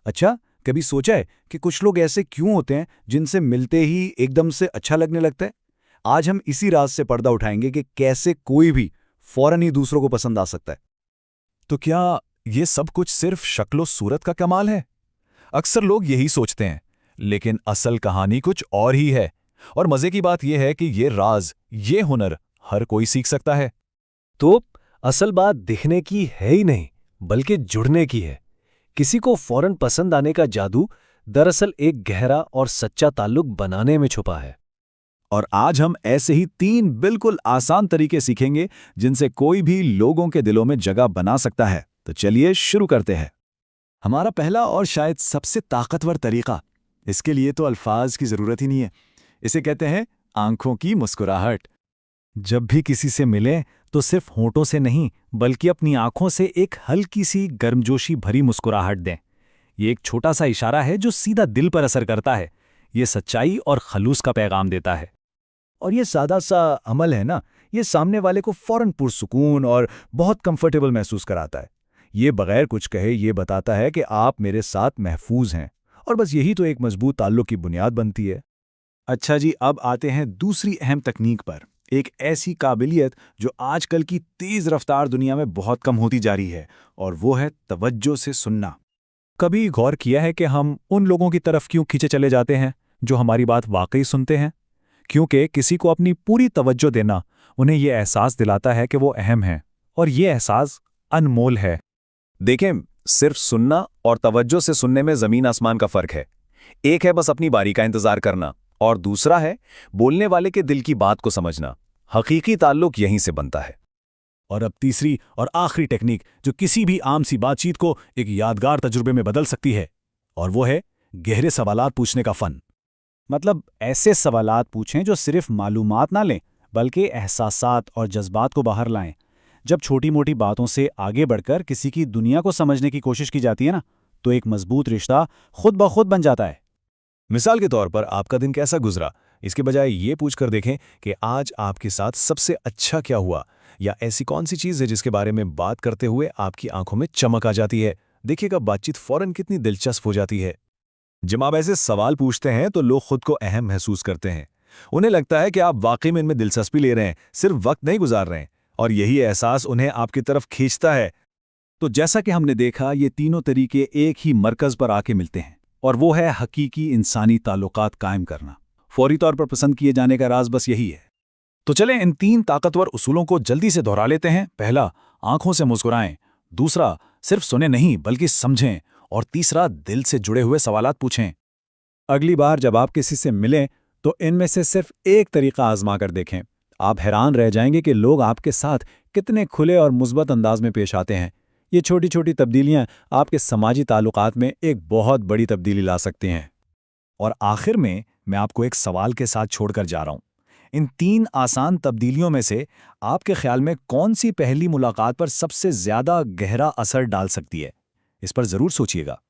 अच्छा, कभी सोचा है कि कुछ लोग ऐसे क्यों होते हैं जिनसे मिलते ही एकदम से अच्छा लगने लगता है? आज हम इसी राज से पर्दा उठाएंगे कि कैसे कोई भी फौरन ही दूसरों को पसंद आ सकता है। तो क्या ये सब कुछ सिर्फ शक्लो सूरत का कमाल है? अक्सर लोग यही सोचते हैं, लेकिन असल कहानी कुछ और ही है। और मजे की बात यह है कि ये राज, ये हुनर हर कोई सीख सकता है। तो असल बात दिखने की है ही नहीं, बल्कि जुड़ने की है। किसी को फौरन पसंद आने का जादू दरअसल एक गहरा और सच्चा ताल्लुक बनाने में छुपा है। और आज हम ऐसे ही 3 बिल्कुल आसान तरीके सीखेंगे जिनसे कोई भी लोगों के दिलों में जगह बना सकता है। तो चलिए शुरू करते हैं। हमारा पहला और शायद सबसे ताकतवर तरीका, इसके लिए तो अल्फाज की जरूरत ही नहीं है, इसे कहते हैं आंखों की मुस्कुराहट। जब भी किसी से मिलें तो सिर्फ होंठों से नहीं, बल्कि अपनी आंखों से एक हल्की सी गर्मजोशी भरी मुस्कुराहट दें। ये एक छोटा सा इशारा है जो सीधा दिल पर असर करता है। ये सच्चाई और खलूस का पैगाम देता है। और ये सादा सा अमल है ना, ये सामने वाले को फौरन पुरसुकून और बहुत कंफर्टेबल महसूस कराता है। ये बगैर कुछ कहे ये बताता है कि आप मेरे साथ महफूज हैं, और बस यही तो एक मजबूत ताल्लुक की बुनियाद बनती है। अच्छा जी, अब आते हैं दूसरी अहम तकनीक पर। एक ऐसी काबिलियत जो आजकल की तेज रफ्तार दुनिया में बहुत कम होती जा रही है, और वो है तवज्जो से सुनना। कभी गौर किया है कि हम उन लोगों की तरफ क्यों खींचे चले जाते हैं जो हमारी बात वाकई सुनते हैं? क्योंकि किसी को अपनी पूरी तवज्जो देना उन्हें यह एहसास दिलाता है कि वो अहम है, और ये एहसास अनमोल है। देखें, सिर्फ सुनना और तवज्जो से सुनने में जमीन आसमान का फर्क है। एक है बस अपनी बारी का इंतजार करना, और दूसरा है बोलने वाले के दिल की बात को समझना। हकीकी ताल्लुक यहीं से बनता है। और अब तीसरी और आखिरी टेक्निक जो किसी भी आम सी बातचीत को एक यादगार तजुर्बे में बदल सकती है, और वो है गहरे सवालात पूछने का फन। मतलब ऐसे सवालात पूछें जो सिर्फ मालूमात ना लें, बल्कि एहसासात और जज्बात को बाहर लाएं। जब छोटी मोटी बातों से आगे बढ़कर किसी की दुनिया को समझने की कोशिश की जाती है ना, तो एक मजबूत रिश्ता खुद ब खुद बन जाता है। मिसाल के तौर पर आपका दिन कैसा गुजरा, इसके बजाय ये पूछकर देखें कि आज आपके साथ सबसे अच्छा क्या हुआ, या ऐसी कौन सी चीज़ है जिसके बारे में बात करते हुए आपकी आंखों में चमक आ जाती है। देखिएगा बातचीत फौरन कितनी दिलचस्प हो जाती है। जब आप ऐसे सवाल पूछते हैं तो लोग खुद को अहम महसूस करते हैं। उन्हें लगता है कि आप वाकई में इनमें दिलचस्पी ले रहे हैं, सिर्फ वक्त नहीं गुजार रहे हैं, और यही एहसास उन्हें आपकी तरफ खींचता है। तो जैसा कि हमने देखा, ये तीनों तरीके एक ही मरकज़ पर आके मिलते हैं, और वो है हकीकी इंसानी ताल्लुकात कायम करना। फौरी तौर पर पसंद किए जाने का राज बस यही है। तो चलें इन 3 ताकतवर उसूलों को जल्दी से दोहरा लेते हैं। पहला, आंखों से मुस्कुराएं। दूसरा, सिर्फ सुने नहीं बल्कि समझें। और तीसरा, दिल से जुड़े हुए सवालात पूछें। अगली बार जब आप किसी से मिलें तो इनमें से सिर्फ एक तरीका आजमा कर देखें। आप हैरान रह जाएंगे कि लोग आपके साथ कितने खुले और मुस्बत अंदाज में पेश आते हैं। ये छोटी छोटी तब्दीलियां आपके समाजी ताल्लुकात में एक बहुत बड़ी तब्दीली ला सकती हैं। और आखिर में मैं आपको एक सवाल के साथ छोड़कर जा रहा हूं। इन 3 आसान तब्दीलियों में से आपके ख्याल में कौन सी पहली मुलाकात पर सबसे ज्यादा गहरा असर डाल सकती है? इस पर जरूर सोचिएगा।